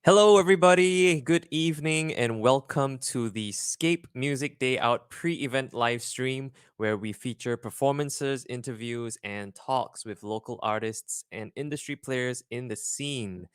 Hello, everybody. Good evening, and welcome to the Scape Music Day Out pre event live stream, where we feature performances, interviews, and talks with local artists and industry players in the scene.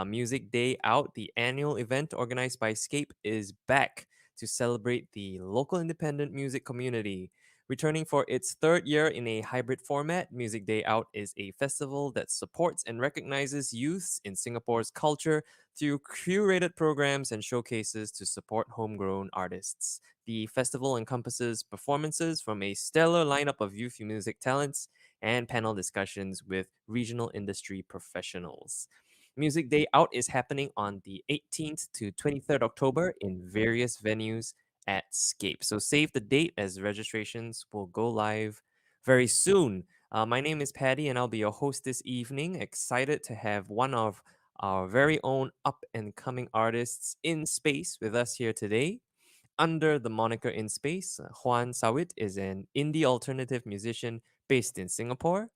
Music Day Out, the annual event organized by Scape, is back to celebrate the local independent music community. Returning for its third year in a hybrid format, Music Day Out is a festival that supports and recognizes youths in Singapore's culture through curated programs and showcases to support homegrown artists. The festival encompasses performances from a stellar lineup of youth music talents and panel discussions with regional industry professionals. Music Day Out is happening on the 18th to 23rd October in various venues at Scape. So save the date as registrations will go live very soon. My name is Patty and I'll be your host this evening. Excited to have one of our very own up and coming artists in space with us here today. Under the moniker In Space, Juan Sawit is an indie alternative musician based in Singapore.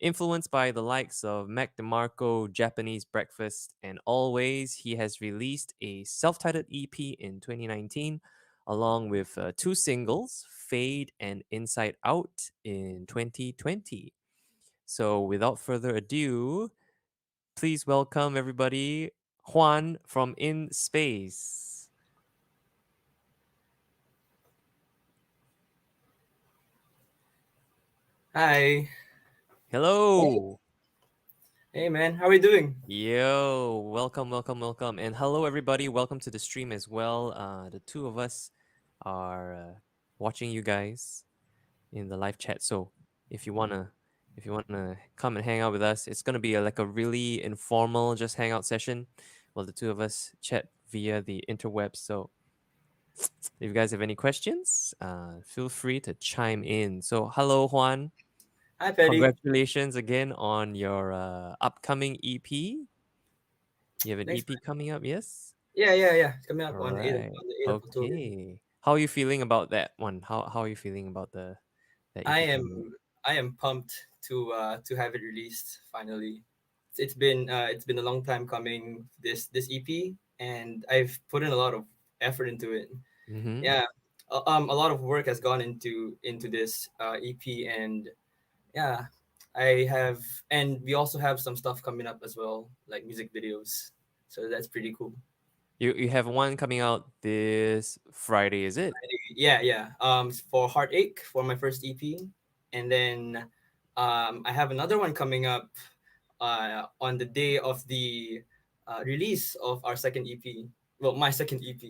Influenced by the likes of Mac DeMarco, Japanese Breakfast, and Always, he has released a self titled EP in 2019, along with two singles, Fade and Inside Out, in 2020. So, without further ado, please welcome everybody, Juan from In Space. Hi. Hey, Hello. hey man, how are you doing? Yo, welcome, welcome, welcome. And hello, everybody. Welcome to the stream as well. The two of us are watching you guys in the live chat. So if you wanna, if you wanna come and hang out with us, it's gonna be like a really informal, just hangout session. Well, the two of us chat via the interwebs. So if you guys have any questions, feel free to chime in. So hello, Juan. Hi, Patty. Congratulations again on your upcoming EP. You have an Thanks, EP man. coming up, yes? Yeah. It's coming All up on right. the 8th of October. Okay. How are you feeling about that one? How are you feeling about the I EP am coming up? I am pumped to have it released finally. It's been a long time coming, this EP, and I've put in a lot of effort into it. Mm-hmm. Yeah. A lot of work has gone into this EP, and yeah, I have and we also have some stuff coming up as well, like music videos. So that's pretty cool. You have one coming out this Friday, is it? Yeah. For Heartache for my first EP, and then I have another one coming up on the day of the release of our second EP. Well, my second EP.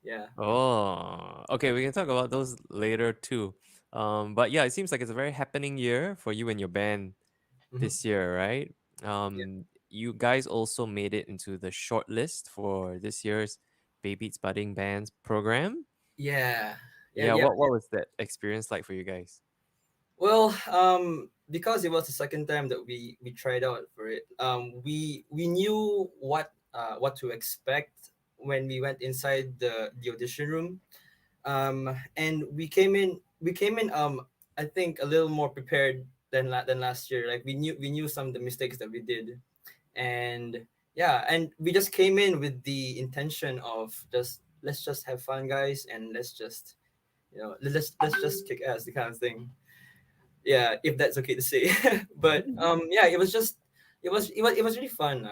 Yeah. Oh, okay. We can talk about those later too. But yeah, it seems like it's a very happening year for you and your band hmm this year, right? Yeah. You guys also made it into the short list for this year's Baybeats Budding Bands program. Yeah. Yeah. Yeah, Yeah. what was that experience like for you guys? Well, because it was the second time that we tried out for it, we knew what to expect when we went inside the audition room, and we came in I think a little more prepared than last year. Like we knew some of the mistakes that we did, and yeah, and we just came in with the intention of just let's just have fun, guys, and let's just let's just kick ass, the kind of thing. Yeah, if that's okay to say. But yeah, it was really fun.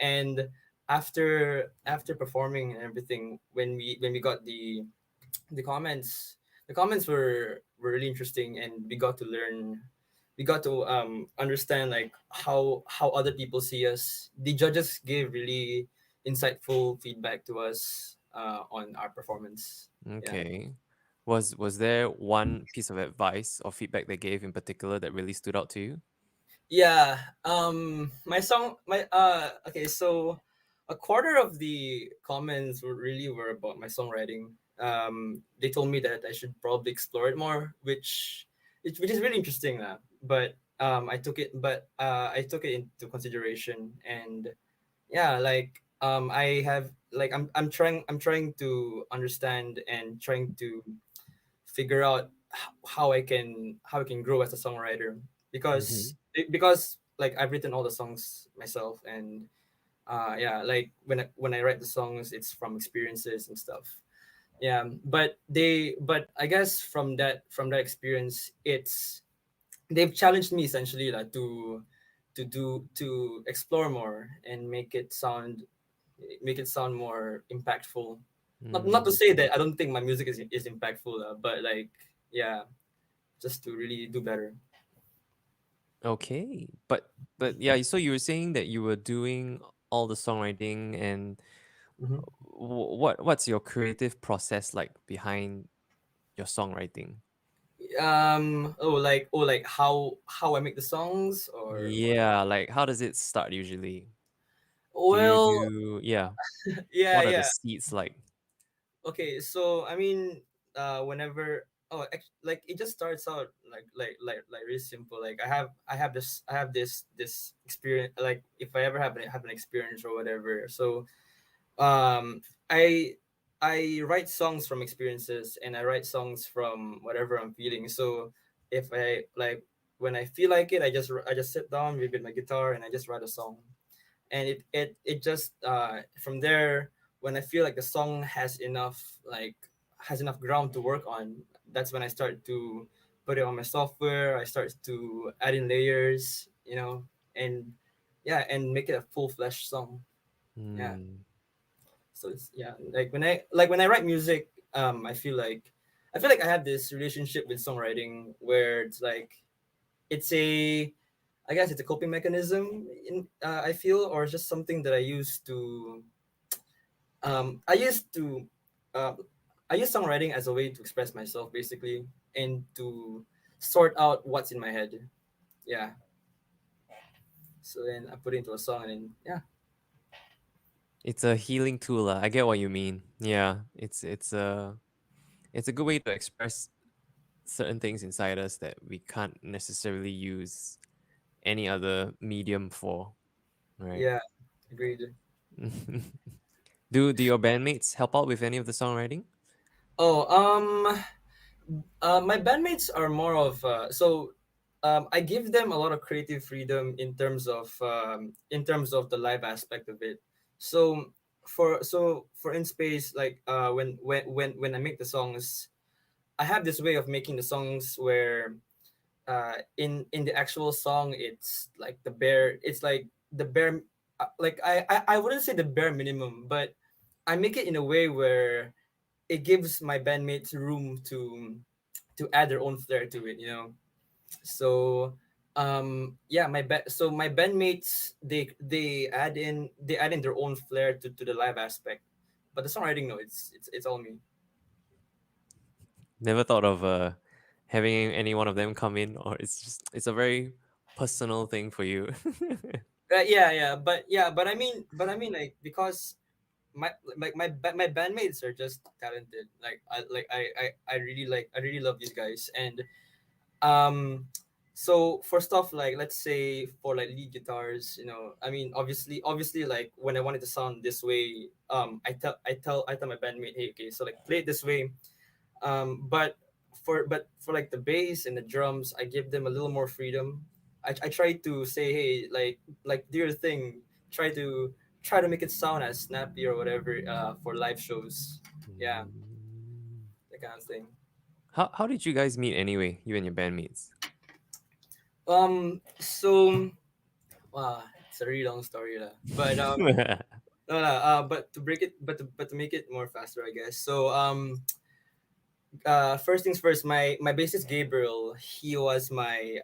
And after performing and everything, when we got the comments, the comments were really interesting, and we got to understand like how other people see us. The judges gave really insightful feedback to us on our performance. Yeah. Okay. Was there one piece of advice or feedback they gave in particular that really stood out to you? Yeah. My song my okay, so a quarter of the comments were about my songwriting. They told me that I should probably explore it more, which is really interesting, but I took it into consideration, and yeah, like I'm trying to understand and trying to figure out how I can grow as a songwriter, Mm-hmm. because like I've written all the songs myself, and Yeah, like when I write the songs, it's from experiences and stuff. Yeah, but I guess from that experience, they've challenged me essentially like to explore more and make it sound more impactful. Not to Mm, say that I don't think my music is impactful, but like, yeah, just to really do better. okay, but yeah, so you were saying that you were doing all the songwriting, and Hmm. what's your creative process like behind your songwriting? like how I make the songs or what? Yeah, like how does it start usually? Do you Well, do yeah? yeah, What are the yeah. seeds like? Okay, so I mean, whenever like it just starts out like really simple. Like I have this experience. Like if I ever have an experience or whatever, so um I I write songs from experiences and I write songs from whatever I'm feeling. So if I like when I feel like it, I just sit down with my guitar and I just write a song. And it just from there, when I feel like the song has enough ground to work on, that's when I start to put it on my software. I start to add in layers, and yeah, and make it a full-fledged song. Yeah. Hmm. So it's, yeah, like when I write music, I feel like I have this relationship with songwriting where it's like it's a I guess it's a coping mechanism I feel, or just something that um I used to uh, I use songwriting as a way to express myself basically, and to sort out what's in my head. Yeah. So then I put it into a song, and then yeah. It's a healing tool. I get what you mean. Yeah, it's a good way to express certain things inside us that we can't necessarily use any other medium for, right? Yeah, agreed. Do your bandmates help out with any of the songwriting? Oh, my bandmates are more of I give them a lot of creative freedom in terms of the live aspect of it. So for in space, like when I make the songs, I have this way of making the songs where in the actual song, it's like the bare like I wouldn't say the bare minimum, but I make it in a way where it gives my bandmates room to add their own flair to it. So yeah, my bandmates, they add in their own flair to the live aspect, but the songwriting, no, it's all me. Never thought of having any one of them come in, or it's a very personal thing for you. Yeah, but I mean, like, because my bandmates are just talented. I really love these guys. And um so for stuff like, let's say, for like lead guitars, I mean, obviously, like when I wanted to sound this way, I tell my bandmate, hey, okay, so like play it this way. But for like the bass and the drums, I give them a little more freedom. I try to say, hey, like do your thing. Try to make it sound as snappy or whatever, for live shows. Yeah, Mm. that kind of thing. How did you guys meet anyway? You and your bandmates. So wow, it's a really long story lah. But no, no, but to make it more faster, I guess. So first things first, my bassist Gabriel, he was my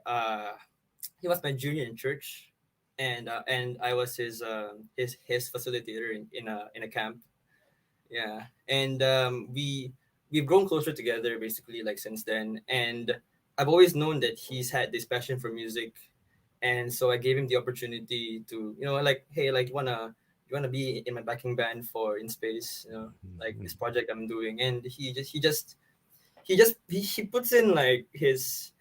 junior in church, and I was his facilitator in a camp. Yeah, and we've grown closer together basically, like, since then. And I've always known that he's had this passion for music, and so I gave him the opportunity to, like, hey, like, you wanna be in my backing band for In Space, like this project I'm doing. And he puts in like his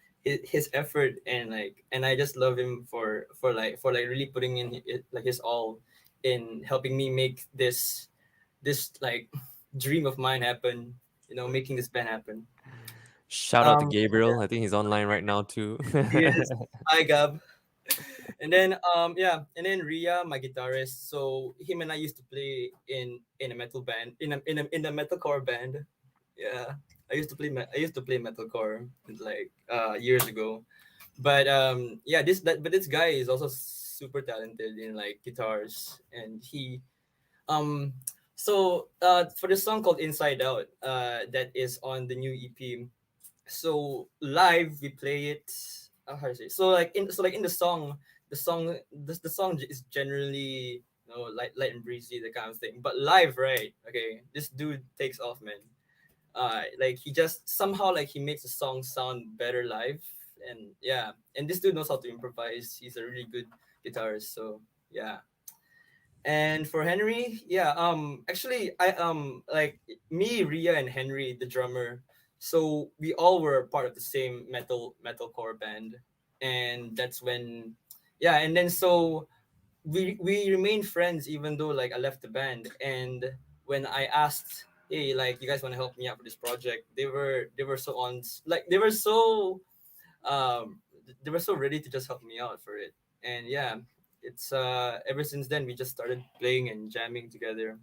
effort, and I just love him for really putting in like his all in helping me make this like dream of mine happen, making this band happen. Shout out to um Gabriel. I think he's online right now too. yes. Hi, Gab. And then and then Ria, my guitarist. So him and I used to play in a metal band, in a metalcore band. Yeah, I used to play metalcore like years ago. But but this guy is also super talented in like guitars, and he um for the song called Inside Out that is on the new EP. So live we play it, how to say, so like in the song is generally, light and breezy, the kind of thing, but live, right? Okay, this dude takes off, man. Like he just somehow, like, he makes the song sound better live. And yeah, and this dude knows how to improvise. He's a really good guitarist. So yeah. And for Henry, yeah, actually, I like me, Ria, and Henry, the drummer. So we all were part of the same metalcore band, and that's when, yeah, and then so we remained friends even though like I left the band. And when I asked, hey, like, you guys want to help me out for this project, they were so on, like um they were so ready to just help me out for it. And yeah, it's ever since then we just started playing and jamming together.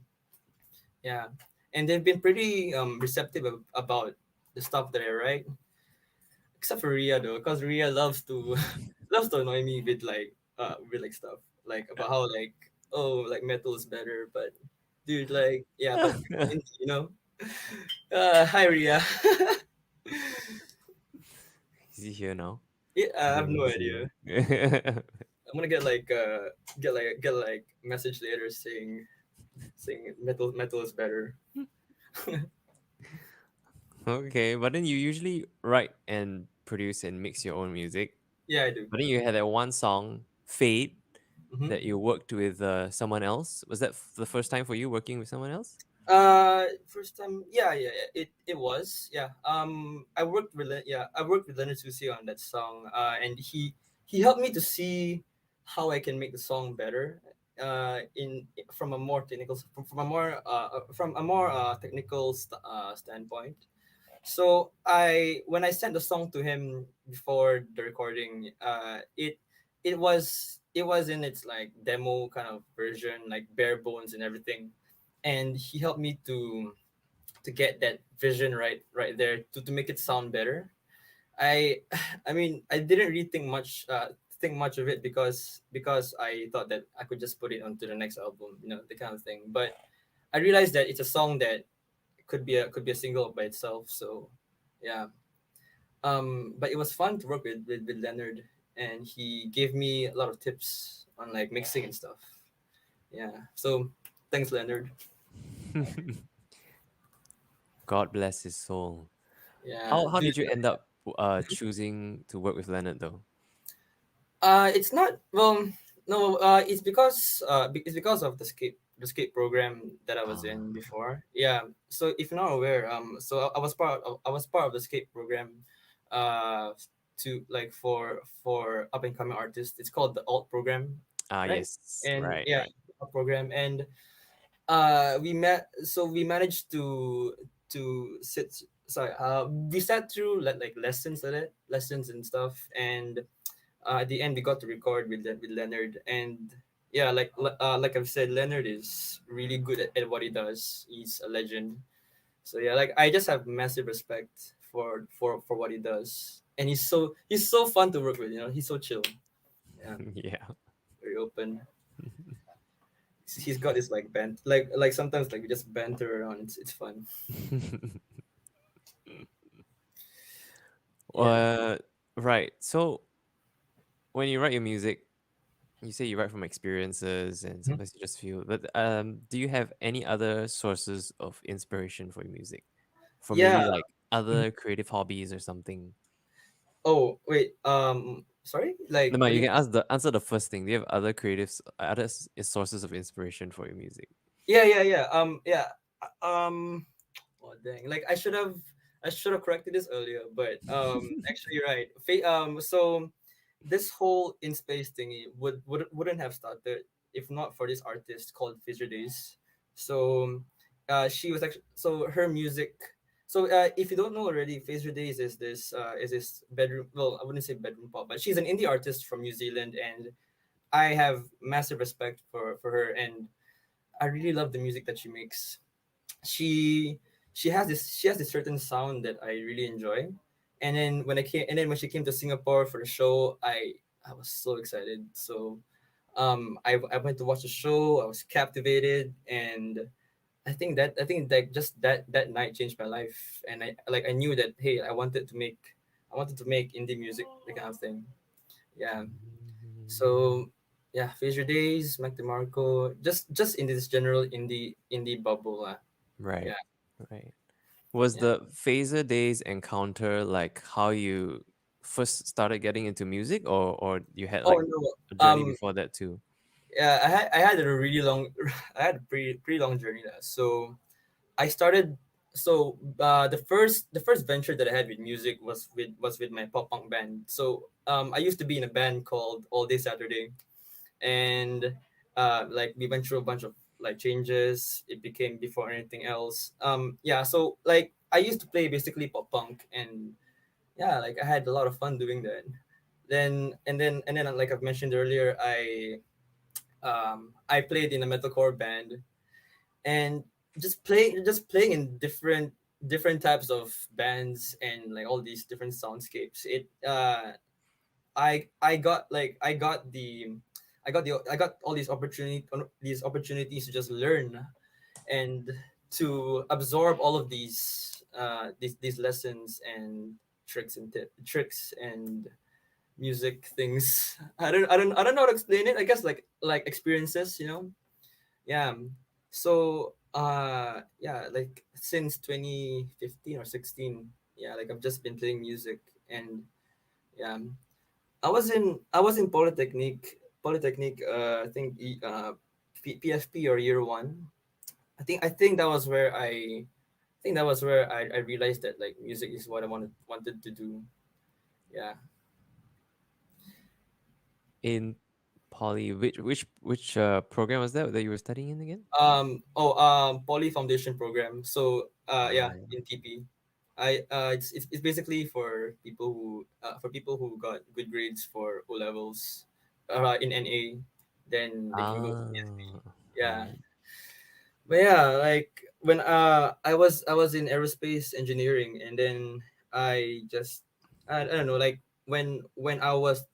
Yeah, and they've been pretty receptive about the stuff that I write, except for Ria though, because Ria loves to loves to annoy me with like stuff like about how, like, oh, like metal is better. But dude, like, yeah, but hi Ria. Is he here now? Yeah, I Is he have no listening? idea. I'm gonna get like message later saying metal is better. Okay, but then you usually write and produce and mix your own music. Yeah, I do. But then you had that one song, Fade, Hmm. that you worked with someone else. Was that the first time for you working with someone else? First time, yeah, it was, yeah. I worked with Leonard Susi on that song, and he helped me to see how I can make the song better, in from a more technical, from a more technical standpoint. So when I sent the song to him before the recording, it was in its like demo kind of version, like bare bones and everything. And he helped me to get that vision right there to make it sound better. I I mean, I didn't really think much of it, because I thought that I could just put it onto the next album, the kind of thing. But I realized that it's a song that could be a single by itself. So yeah. But it was fun to work with Leonard, and he gave me a lot of tips on like mixing and stuff. Yeah. So thanks, Leonard. God bless his soul. Yeah, How dude. did you end up choosing to work with Leonard though? It's not, well, no. It's because of the skate program that I was Ah, in before. Yeah. So if you're not aware, I was part of the skate program, uh, to like for up and coming artists. It's called the alt program, right? yes, And right, yeah, right. alt program. And we managed to sit. Sorry, we sat through like lessons and stuff. And at the end we got to record with Leonard. And yeah, like I've said, Leonard is really good at what he does. He's a legend. So yeah, like, I just have massive respect for what he does. And he's so fun to work with. He's so chill. Yeah, Yeah. very open. He's got this like like sometimes like we just banter around. It's fun. Yeah. uh, right. So when you write your music, you say you write from experiences and Mhm. sometimes you just feel. But do you have any other sources of inspiration for your music? For maybe Yeah. like Mhm. other creative hobbies or something? Oh wait. Sorry. No, Like, man, what do you you? can answer the first thing. Do you have other sources of inspiration for your music? Yeah. Yeah. Oh dang! Like, I should have corrected this earlier, but actually you're right. So this whole in space thingy wouldn't have started if not for this artist called Fizzer Days. So, she was actually, so her music. So if you don't know already, Fizzer Days is this bedroom. Well, I wouldn't say bedroom pop, but she's an indie artist from New Zealand. And I have massive respect for her, and I really love the music that she makes. She she has this certain sound that I really enjoy. And then when she came to Singapore for the show, I was so excited. So I went to watch the show. I was captivated, and I think that just that night changed my life. And I knew that, hey, I wanted to make indie music, that kind of thing. Yeah. So yeah, Face Your Days, Mac DeMarco, just in this general indie bubble. Right. Yeah, Right. Was yeah. the phaser days encounter like how you first started getting into music, or you had Oh like no. a journey before that too? Yeah, I had a really long I had a pretty long journey there. So I started the first venture that I had with music was with my pop punk band. So I used to be in a band called All Day Saturday, and like we went through a bunch of like changes. It became Before Anything Else. Yeah, so like I used to play basically pop punk, and yeah, like I had a lot of fun doing that. Then like I've mentioned earlier, I played in a metalcore band, and just playing in different types of bands and like all these different soundscapes. I got like I got all these opportunities to just learn and to absorb all of these lessons and tricks and music things. I don't know how to explain it. I guess like experiences, you know. Yeah. So yeah, like since 2015 or 16, yeah, like I've just been playing music. And yeah, I was in Polytechnic, I think PFP or year 1. I think that was where I think that was where I realized that like music is what I wanted to do. Yeah. In poly, which program was that you were studying in again? Poly Foundation program. So yeah, Ah, in TP. It's basically for people who got good grades for O levels in NA, then they can go to PSP. ah, Yeah. right. But yeah, like when I was in aerospace engineering, and then I just I don't know, like when I was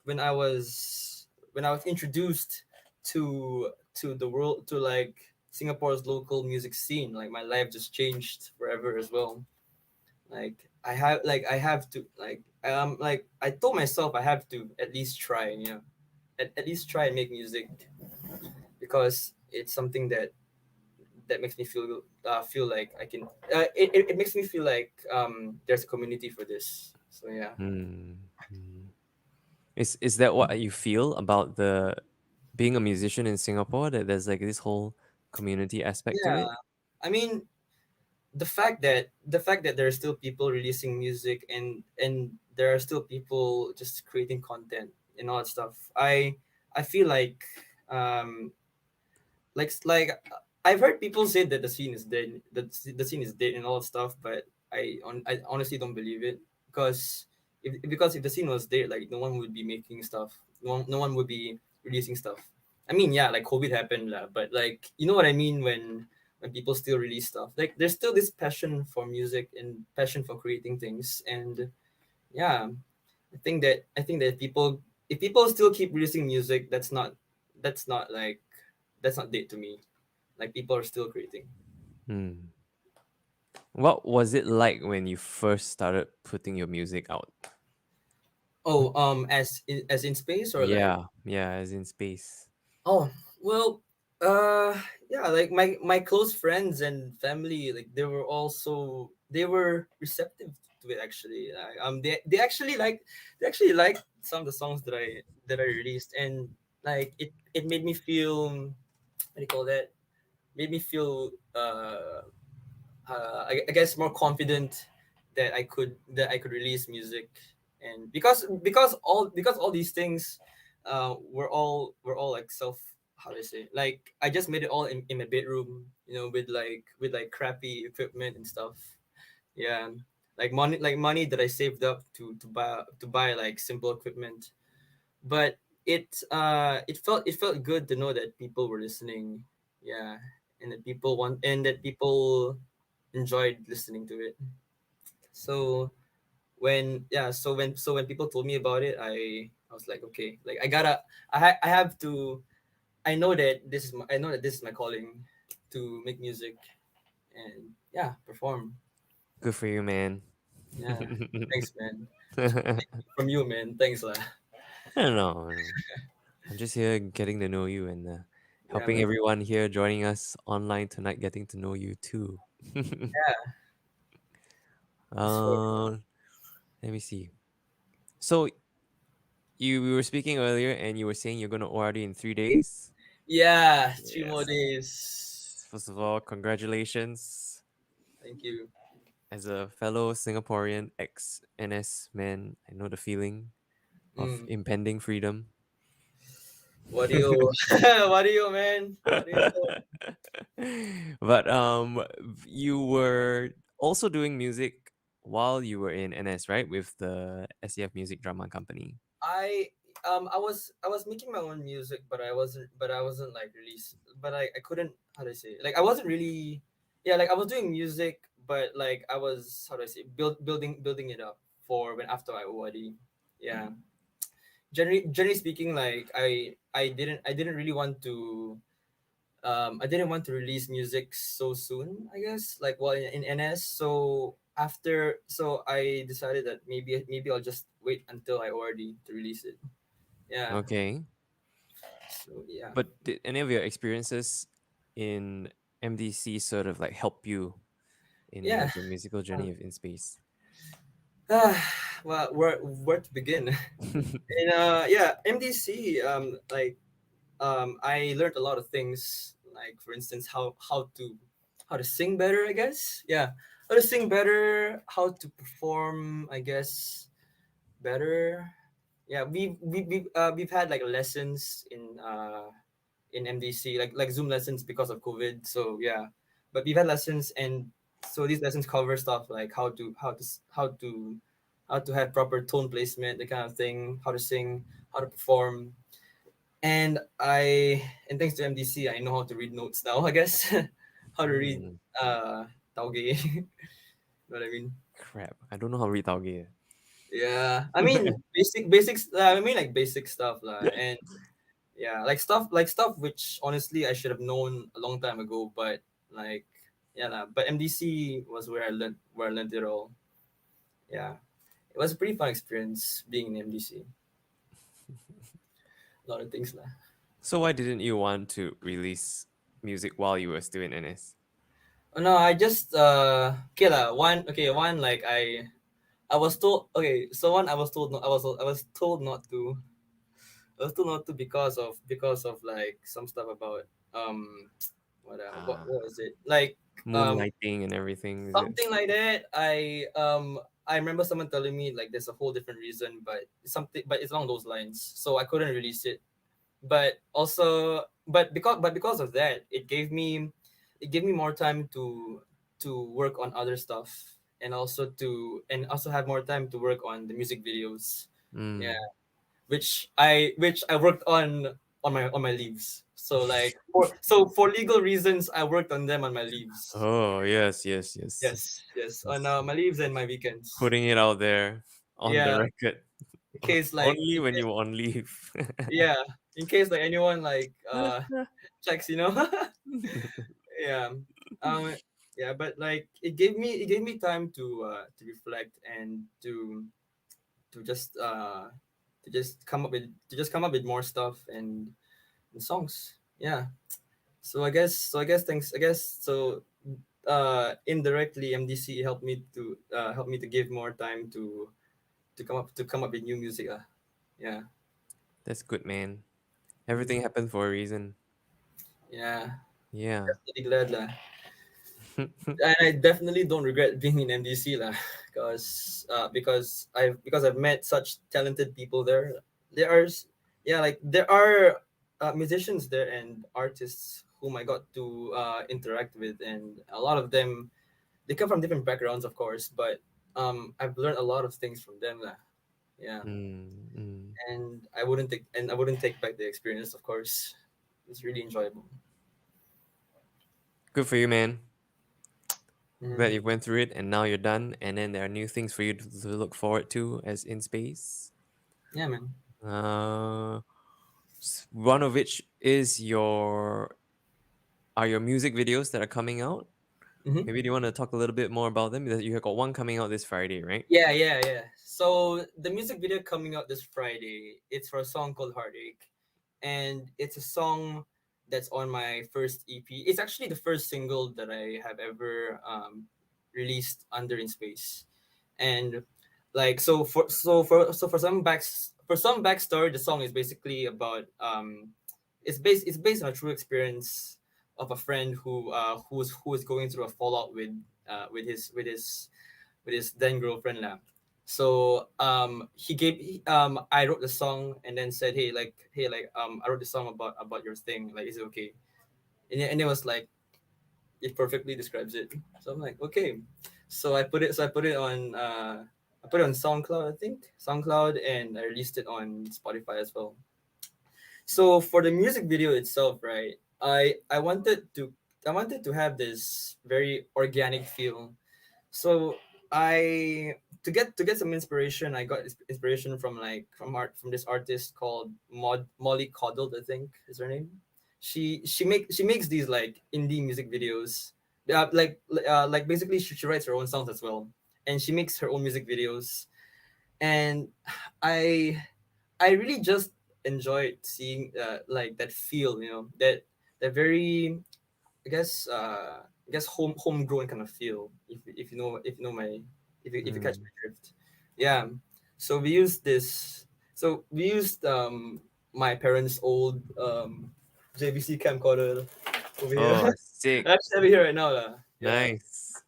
introduced to the world, to like Singapore's local music scene, like my life just changed forever as well. I have to like I told myself I have to at least try, you know, at least try and make music, because it's something that makes me feel like I can. It makes me feel like there's a community for this. So yeah. Hmm. Hmm. Is that what you feel about the being a musician in Singapore? That there's like this whole community aspect to Yeah. it? I mean, the fact that there are still people releasing music, and there are still people just creating content and all that stuff. I feel um like I've heard people say that the scene is dead, that the scene is dead and all that stuff, but I honestly don't believe it, because if the scene was dead, like no one would be making stuff, no one would be releasing stuff. I mean, yeah, like COVID happened lah, but like you know what I mean, when people still release stuff, like there's still this passion for music and passion for creating things. And yeah, I think that people if people still keep releasing music, that's not like that's not dead to me. Like people are still creating. Hmm. What was it like when you first started putting your music out? Oh, as in space, or like, Yeah, yeah, as in space. oh, well, uh yeah, like my close friends and family, like they were receptive to it actually. They actually like some of the songs that I released. And like it made me feel, what do you call that? Made me feel I guess more confident that I could release music. And because all these things were all like self, how do I say, like I just made it all in my bedroom, you know, with like crappy equipment and stuff. Yeah, like money that I saved up to buy like simple equipment. But it felt good to know that people were listening. Yeah, and that people enjoyed listening to it. So when people told me about it, I was like, okay, like I have to. I know that this is my calling, to make music and yeah, perform. Good for you, man. Yeah, thanks, man. I From you, man. Thanks, lah. don't know. I'm just here getting to know you and Yeah, helping man. everyone here joining us online tonight getting to know you too. Yeah, so uh, Let me see. So you we were speaking earlier and you were saying you're going to ORD in 3 days. yeah, 3 more Yes. days. First of all, congratulations. Thank you. As a fellow Singaporean ex NS man, I know the feeling of Mm. impending freedom. What do you, what do you, man? What do you say? But you were also doing music while you were in NS, right? With the SEF Music Drama Company. I I was making my own music, but I wasn't like released. But I couldn't, how do I say it? Like I wasn't really, yeah, like I was doing music, but like I was, how do I say, building it up for when after I ORD. Yeah. Generally speaking, like I didn't really want to, I didn't want to release music so soon, I guess, like while in NS. So I decided that maybe I'll just wait until I ORD to release it. Yeah. Okay. So yeah. But did any of your experiences in MDC sort of like help you in Yeah. like your musical journey of in space? Well, where to begin? And yeah, MDC, I learned a lot of things, like for instance how to sing better, I guess. Yeah, how to sing better, how to perform, I guess, better. Yeah, we've had like lessons in MDC, like Zoom lessons because of COVID. So yeah, but we've had lessons, and so these lessons cover stuff like how to have proper tone placement, the kind of thing, how to sing, how to perform. And thanks to MDC, I know how to read notes now, I guess. How to read Mm, tauge. What I mean. crap. I don't know how to read Tauge. Yeah. I mean basics, I mean like basic stuff lah. And yeah, like stuff which honestly I should have known a long time ago, but like yeah lah. But MDC was where I learned it all. Yeah. It was a pretty fun experience being in MDC. A lot of things lah. So why didn't you want to release music while you were still in NS? Oh, no, I just okay lah. One, like I was told, okay, so one, I was told not to. I was told not to because of like some stuff about um what Ah, was it, like um moonlighting and everything, is it? something like that. I remember someone telling me like there's a whole different reason, but it's along those lines. So I couldn't release it. But also, but because of that, it gave me more time to work on other stuff, and also have more time to work on the music videos. Yeah, Mm. which I worked on my leaves. So like for legal reasons, I worked on them on my leaves. Oh, yes, yes, yes. Yes, on Yes. my leaves and my weekends. Putting it out there on the Yeah, record. in case like Only in when case, you were on leave. yeah, in case like anyone like checks, yeah. Um, yeah, but like it gave me time to reflect and to just come up with more stuff and songs. Yeah. So I guess thanks. I guess so. Indirectly, MDC helped me to give more time to come up with new music. Yeah. That's good, man. Mm, Everything happened for a reason. yeah. Yeah. Definitely glad lah. And I definitely don't regret being in MDC lah, because I've met such talented people there. There are yeah, like there are musicians there and artists whom I got to interact with, and a lot of them, they come from different backgrounds, of course, but I've learned a lot of things from them lah. Yeah. Mm, mm. and I wouldn't take back the experience. Of course, it's really enjoyable. Good for you, man. Glad Mm, you went through it and now you're done. And then there are new things for you to look forward to as in space. yeah, man. Uh, one of which is your music videos that are coming out. Hmm. Maybe do you want to talk a little bit more about them? You have got one coming out this Friday, right? Yeah, yeah, yeah. So the music video coming out this Friday, it's for a song called Heartache, and it's a song that's on my first EP. It's actually the first single that I have ever released under In Space, and like for some backstory, the song is basically about it's based on a true experience of a friend who is going through a fallout with his then girlfriend now. So I wrote the song and then said, I wrote the song about your thing, like, is it okay? And it was like, it perfectly describes it. So I'm like, okay. I put it on SoundCloud, I think. SoundCloud, and I released it on Spotify as well. So for the music video itself, right? I wanted to have this very organic feel. So I to get some inspiration, I got inspiration from from this artist called Molly Coddled, I think is her name. She makes these like indie music videos. Basically she writes her own songs as well, and she makes her own music videos. And I I really just enjoyed seeing that feel, that very, I guess homegrown kind of feel. If you know my if you catch Mm. my drift, yeah. So we used this. So we used my parents' old JVC camcorder over here. Oh, I sick. actually have it here right now, lah. Yeah. Nice.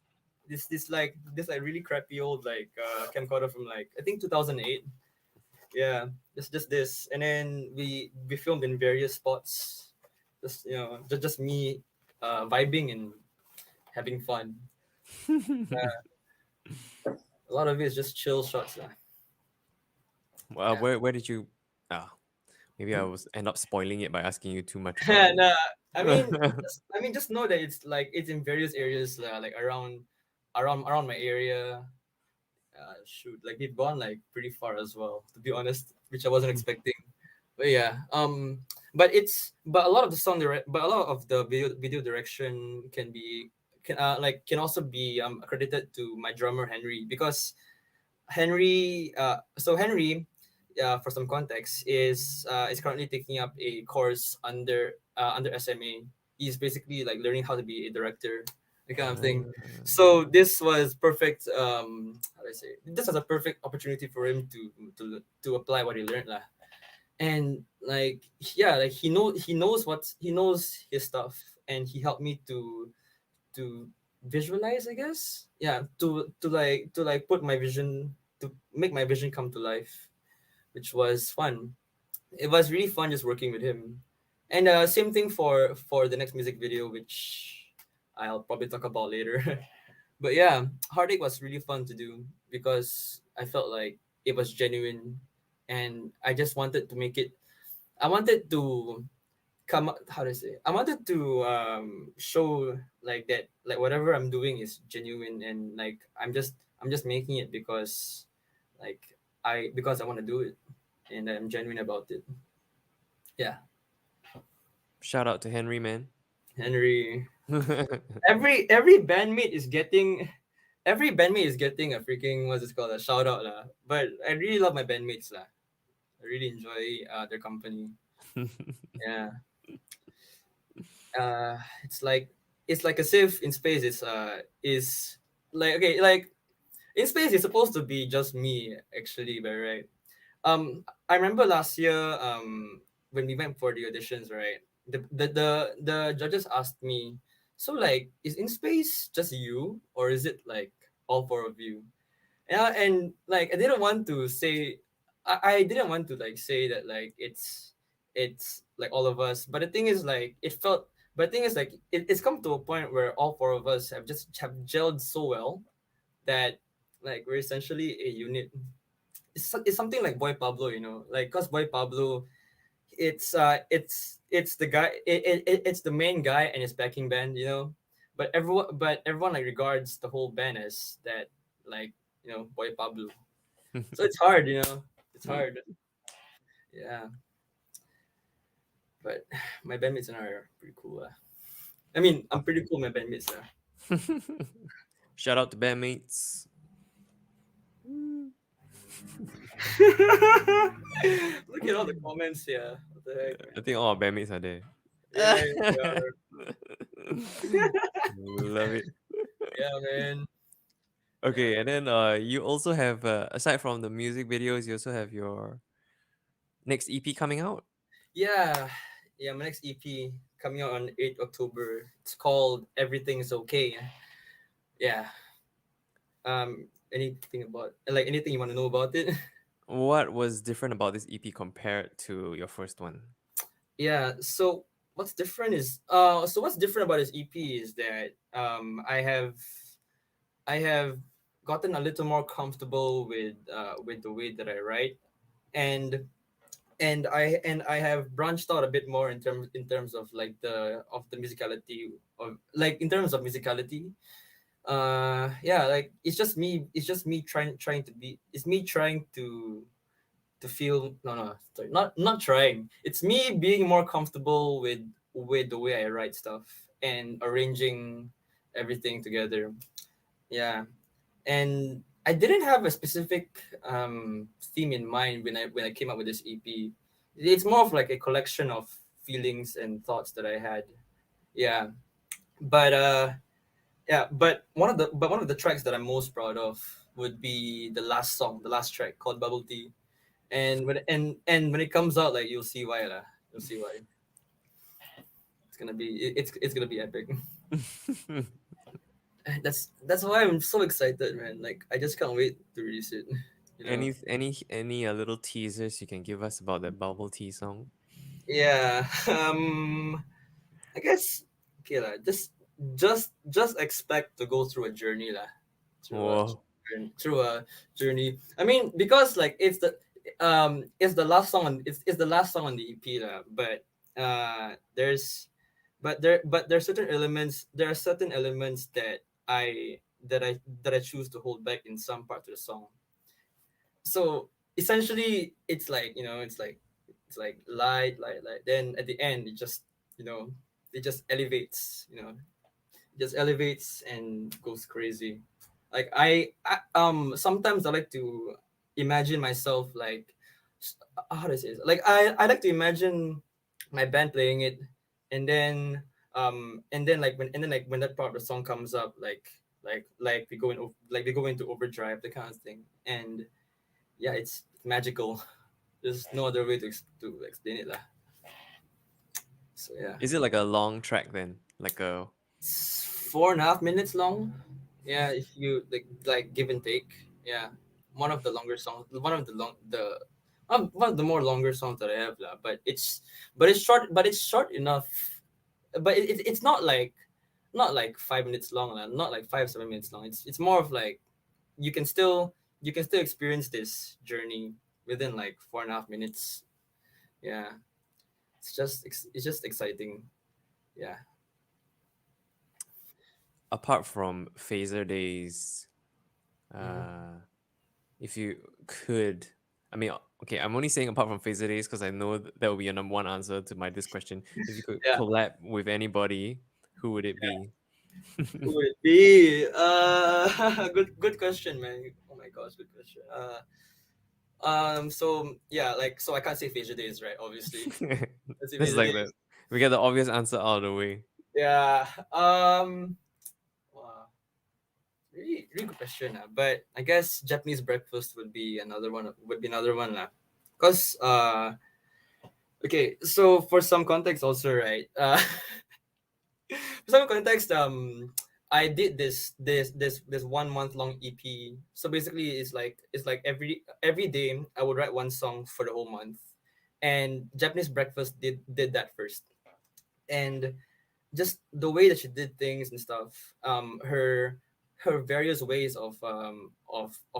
This like really crappy old camcorder from like I think 2008. Yeah, just this, and then we filmed in various spots. Just me, vibing and having fun. A lot of it is just chill shots. Well, Yeah. where did you? Ah, maybe I Hmm? was end up spoiling it by asking you too much about it. Nah, just know that it's like it's in various areas, like around my area. Shoot, like they've gone like pretty far as well, to be honest, which I wasn't expecting. But yeah, but a lot of the video direction can also be accredited to my drummer Henry, because Henry, for some context, is currently taking up a course under SMA. He's basically like learning how to be a director, that kind of thing. Ah. So this was perfect. How do I say? This was a perfect opportunity for him to apply what he learned, lah. And like, yeah, like he knows his stuff, and he helped me to visualize, I guess. Yeah, to like put my vision, to make my vision come to life, which was fun. It was really fun just working with him. And same thing for the next music video, which I'll probably talk about later. But yeah, Heartache was really fun to do because I felt like it was genuine, and I just wanted to make it. I wanted to how to say, I wanted to show like that, like whatever I'm doing is genuine, and like I'm just making it because like because I want to do it, and I'm genuine about it. Yeah. Shout out to Henry, man. Henry, every bandmate is getting a freaking, what's it called, a shout out lah. But I really love my bandmates lah. I really enjoy their company. Yeah. It's like, as if in space is like, okay, like in space it's supposed to be just me actually, but right. I remember last year, when we went for the auditions, right? The judges asked me, so like, is in space just you, or is it like all four of you? And like, I didn't want to like say that like it's like all of us. But the thing is like, it's come to a point where all four of us have gelled so well that like we're essentially a unit. it's something like Boy Pablo, you know, like cause Boy Pablo, it's the guy, it's the main guy and his backing band, you know, but everyone like regards the whole band as that, like, you know, Boy Pablo. So it's hard, you know, it's hard. Yeah, but my bandmates are pretty cool. I mean, I'm pretty cool. My bandmates are. Shout out to bandmates. Mm. Look at all the comments here. What the heck, I man? think all our bandmates are there. Yeah, yeah, Love it. yeah, man. Yeah, Okay, and then you also have aside from the music videos, you also have your next EP coming out. yeah, yeah. My next EP coming out on 8th October. It's called Everything's Okay. Yeah. Anything about, like, anything you want to know about it? What was different about this EP compared to your first one? Yeah. So what's different about this EP is that I have gotten a little more comfortable with the way that I write, and and I have branched out a bit more in terms of like the musicality of, like, in terms of musicality. Yeah, like it's just me trying to be, it's me trying to feel, no, sorry, not trying, it's me being more comfortable with the way I write stuff and arranging everything together. Yeah, and I didn't have a specific theme in mind when I came up with this EP. It's more of like a collection of feelings and thoughts that I had. Yeah, but one of the tracks that I'm most proud of would be the last song, the last track called Bubble Tea. And when it comes out, like, you'll see why lah. You'll see why. It's gonna be epic. That's why I'm so excited, man. Like, I just can't wait to release it. You know. Any little teasers you can give us about that bubble tea song? Yeah. I guess, okay lah. Just expect to go through a journey lah. Through a Whoa. through a journey. I mean, because like it's the last song on it's the last song on the EP lah. But there's but there are certain elements, that I choose to hold back in some parts of the song. So essentially, it's like, you know, it's like light. Then at the end, you know it just elevates. You know, just elevates and goes crazy. Like, sometimes I like to imagine myself, like, how do I say this? Like, I like to imagine my band playing it, and then like when that part of the song comes up, like we go into overdrive, the kind of thing. And yeah, it's magical. There's no other way to explain it lah. So yeah, Is it like a long track then? Like a it's 4.5 minutes long. Yeah, if you like give and take. Yeah, one of the longer songs, one of the more longer songs that I have lah. But it's short enough. But it's not like 5 minutes long lah. Not like 5 7 minutes long. It's more of like, you can still experience this journey within like 4.5 minutes. Yeah, it's just exciting. Yeah. apart from phaser days, Mhm. uh if you could, I mean, okay, I'm only saying apart from phaser days because I know that will be a number one answer to this question. If you could Yeah. collab with anybody, who would it be? Who would it be? Good question, man. Oh my gosh, good question. So yeah, like, so I can't say facial days, right? Obviously, let's say This is facial like that. days. We get the obvious answer out of the way. Yeah. Wow. Really, really good question, but I guess Japanese breakfast would be another one. Cause okay, so for some context also, right? For some context, I did this 1 month long EP. So basically, it's like every day I would write one song for the whole month, and Japanese breakfast did that first. And just the way that she did things and stuff, her various ways of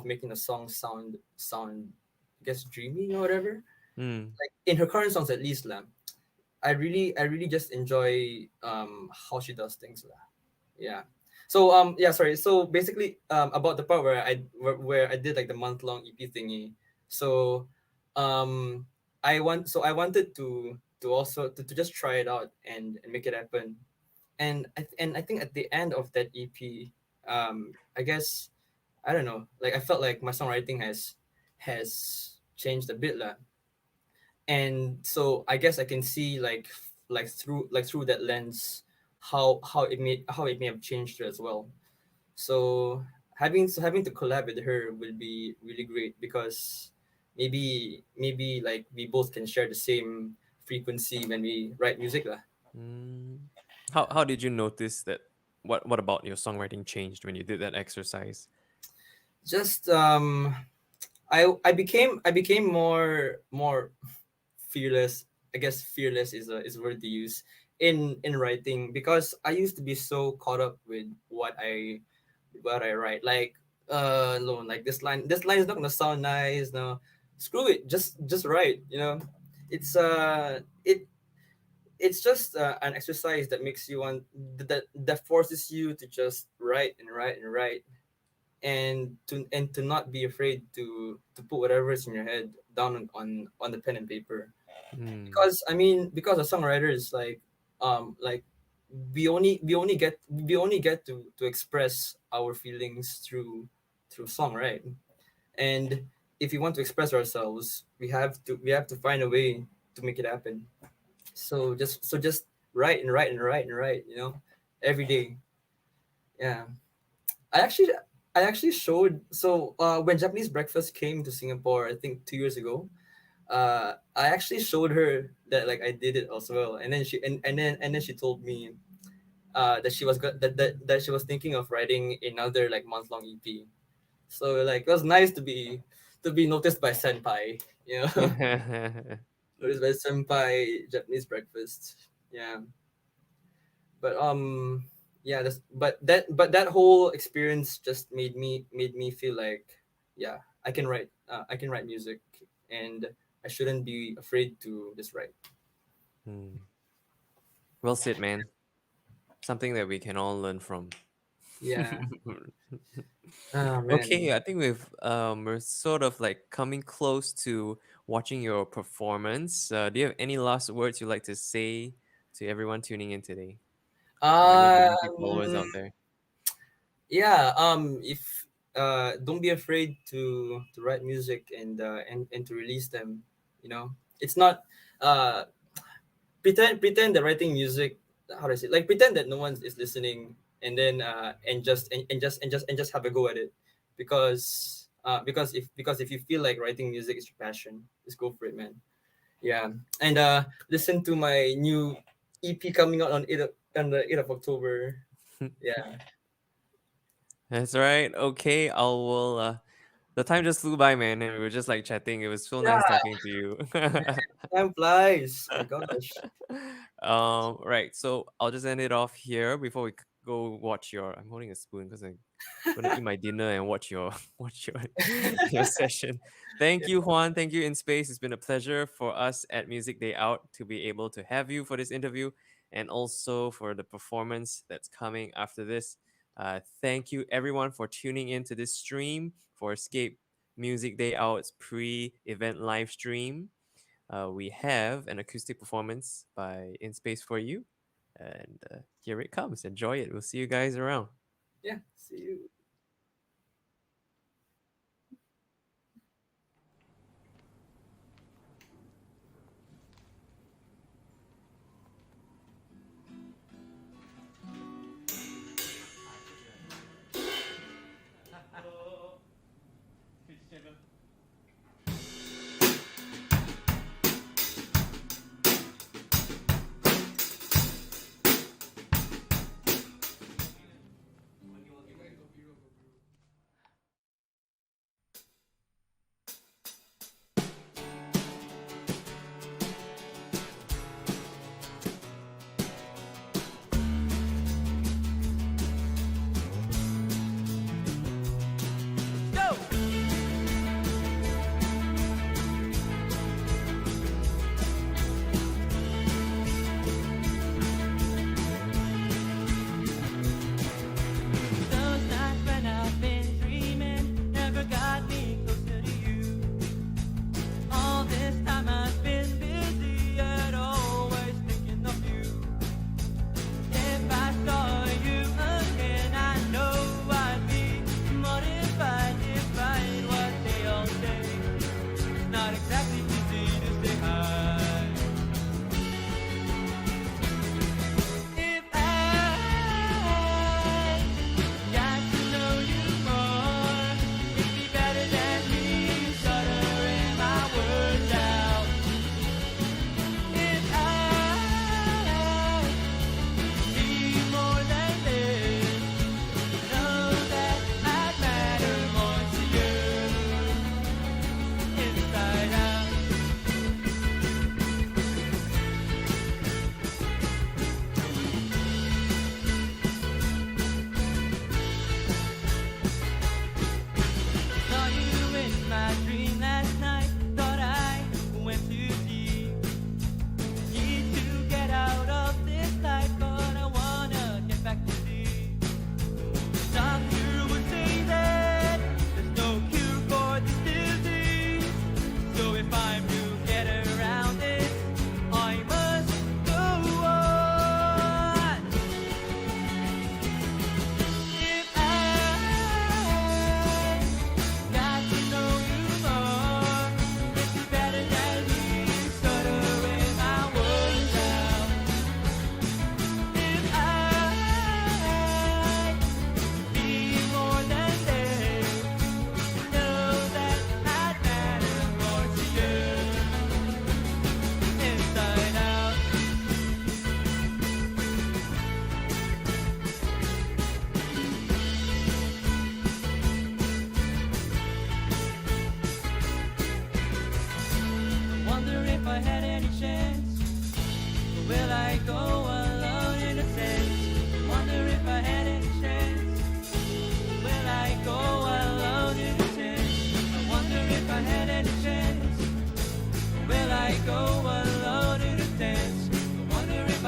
making a song sound I guess dreamy or whatever. Mm. Like in her current songs at least lah, I really just enjoy how she does things lah. Yeah. So yeah, sorry. So basically about the part where I did like the month long EP thingy. So um I wanted to also to just try it out and make it happen. And I think at the end of that EP, I guess I don't know, like I felt like my songwriting has changed a bit lah. And so I guess I can see like through that lens how it may have changed her as well. So having to collab with her will be really great because maybe like we both can share the same frequency when we write music lah. Mm. How did you notice that? What about your songwriting changed when you did that exercise? Just I became more fearless. I guess fearless is a word to use in writing because I used to be so caught up with what I write. Like no, like this line is not gonna sound nice. No, screw it. Just write. You know, it's it's just an exercise that makes you want that forces you to just write and write and write and to not be afraid to put whatever is in your head down on the pen and paper Mm. because I mean because a songwriter is like we only get to express our feelings through song, right? And if we want to express ourselves we have to find a way to make it happen. So just write and write and write and write, every day. Yeah. I actually showed so when Japanese Breakfast came to Singapore, I think 2 years ago. I actually showed her that like I did it as well, and then she told me that that she was thinking of writing another like month long EP. So like it was nice to be noticed by senpai, noticed by senpai Japanese Breakfast. Yeah, but yeah, that whole experience just made me feel like yeah, I can write music, and I shouldn't be afraid to just write. Mm. Well said, man. Something that we can all learn from. Yeah. Oh Okay, man. I think we're sort of like coming close to watching your performance. Do you have any last words you'd like to say to everyone tuning in today, or any of your music followers Um. out there? Yeah. If don't be afraid to write music and to release them. It's not uh pretend that writing music. How do I say? Like pretend that no one is listening, and then and just have a go at it, because if you feel like writing music is your passion, just go for it, man. Yeah, and listen to my new EP coming out on the 8th of October. Yeah, That's right. Okay, I will. The time just flew by, man, and we were just like chatting. It was so nice yeah, talking to you. time flies. My gosh. Right. So I'll just end it off here before we go watch your. I'm holding a spoon because I'm gonna eat my dinner and watch your watch your your session. Thank Yeah, you, Juan. Thank you, In Space. It's been a pleasure for us at Music Day Out to be able to have you for this interview and also for the performance that's coming after this. Thank you, everyone, for tuning in to this stream for Escape Music Day Out's pre-event live stream. We have an acoustic performance by In Space for you. And here it comes. Enjoy it. We'll see you guys around. yeah. See you.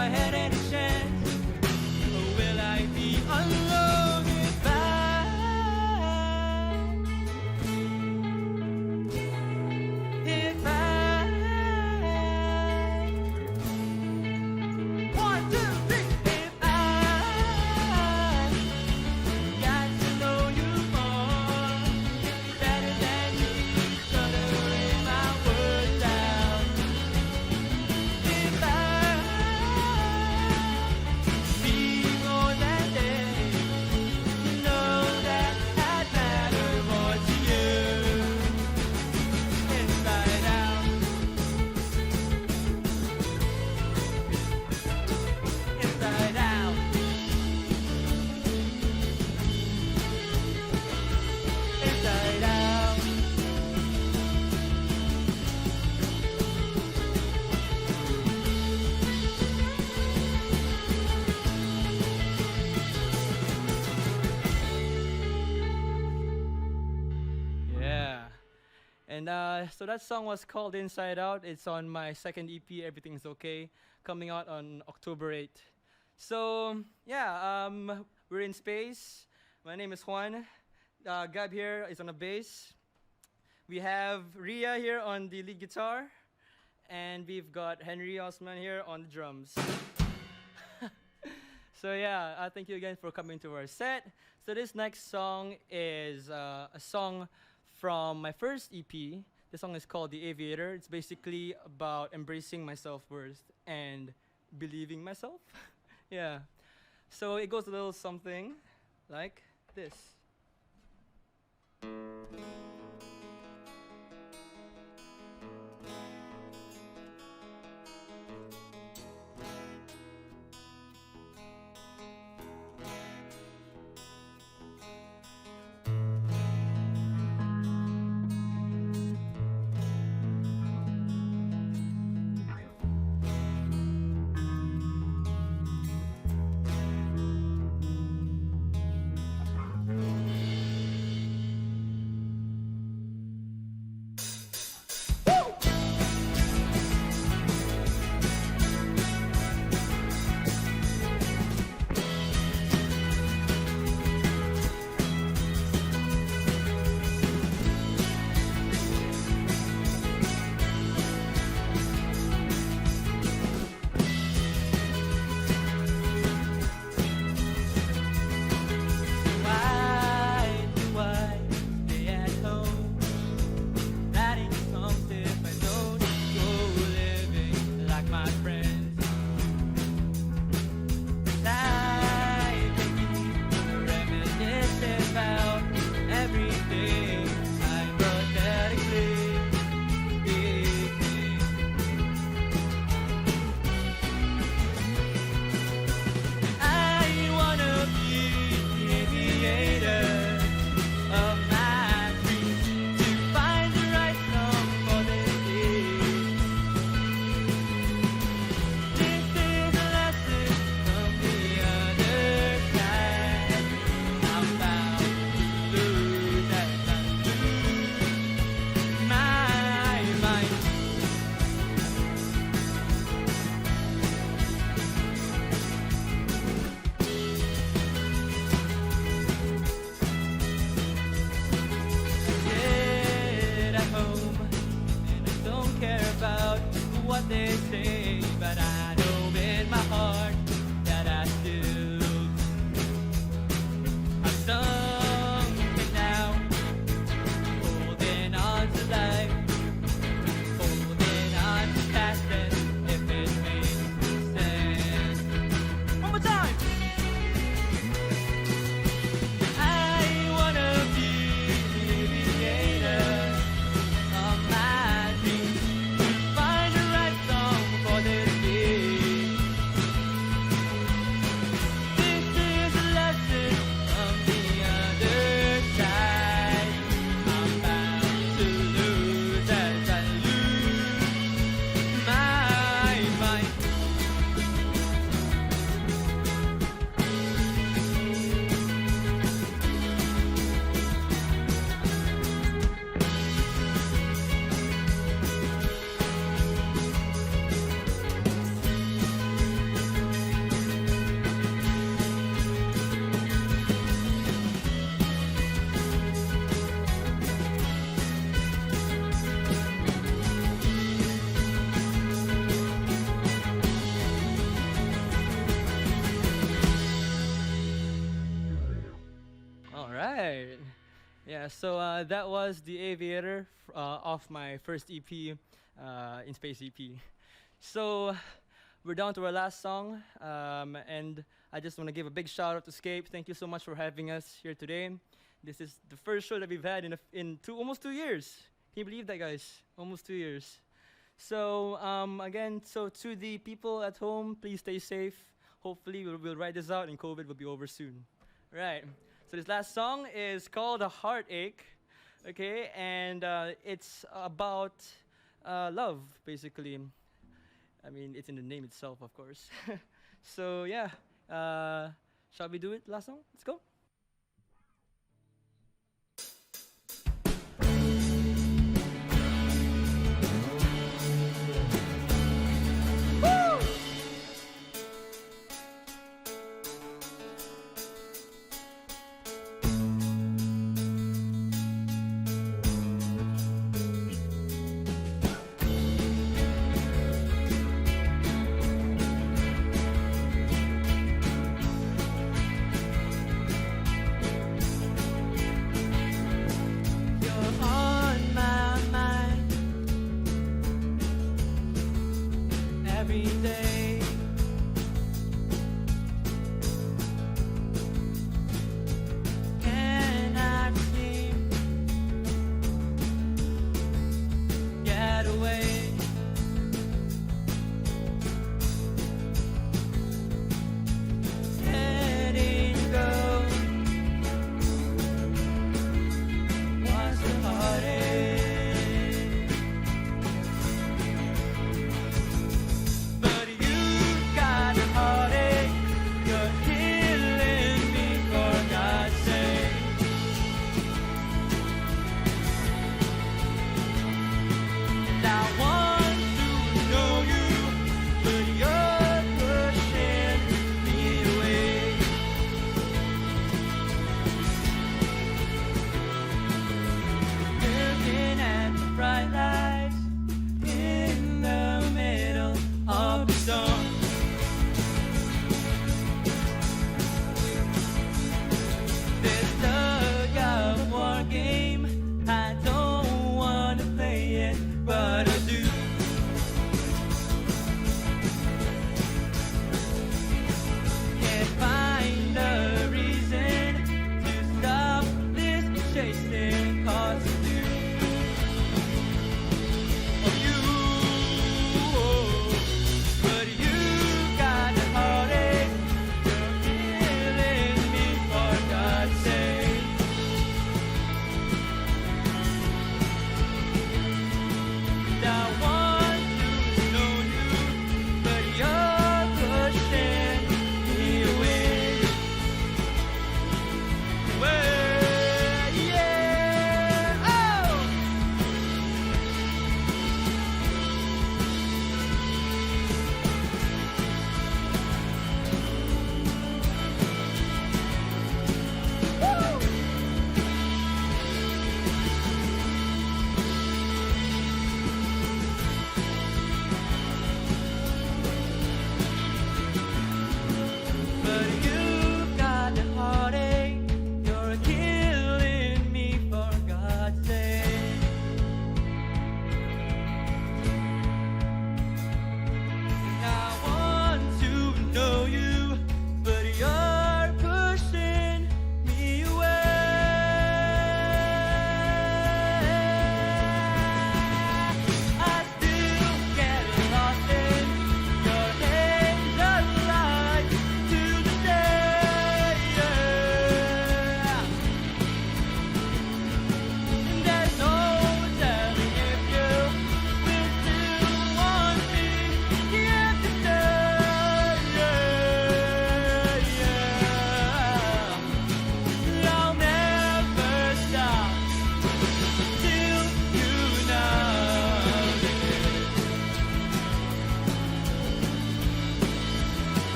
I had any chance, or will I be alone if I 1, 2, 3. If I got to know you more, better than you, gonna lay my words down. If I be more than this, you know that I'd matter more to you. Inside out, inside out, inside out. Yeah. And so that song was called Inside Out. It's on my second EP, Everything's Okay, coming out on October 8th. So, yeah, we're in space. My name is Juan. Gab here is on the bass. We have Ria here on the lead guitar. And we've got Henry Osman here on the drums. So yeah, thank you again for coming to our set. So this next song is a song from my first EP. The song is called The Aviator. It's basically about embracing my self-worth and believing myself. Yeah. So it goes a little something like this. Yeah, so that was the Aviator off my first EP, in Space EP. So we're down to our last song, and I just want to give a big shout out to Scape. Thank you so much for having us here today. This is the first show that we've had in almost 2 years. Can you believe that, guys? Almost 2 years. So again, so to the people at home, please stay safe. Hopefully we'll ride this out and COVID will be over soon. Right. So this last song is called A Heartache. Okay, and it's about love, basically. I mean, it's in the name itself, of course. So yeah, shall we do it? Last song? Let's go.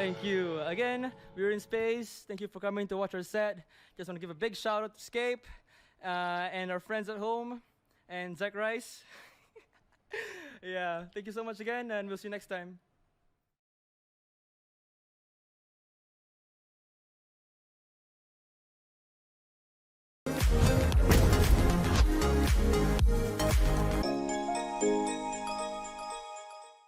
Thank you. Again, we were in space. Thank you for coming to watch our set. Just want to give a big shout out to Scape and our friends at home and Zach Rice. Yeah, thank you so much again, and we'll see you next time.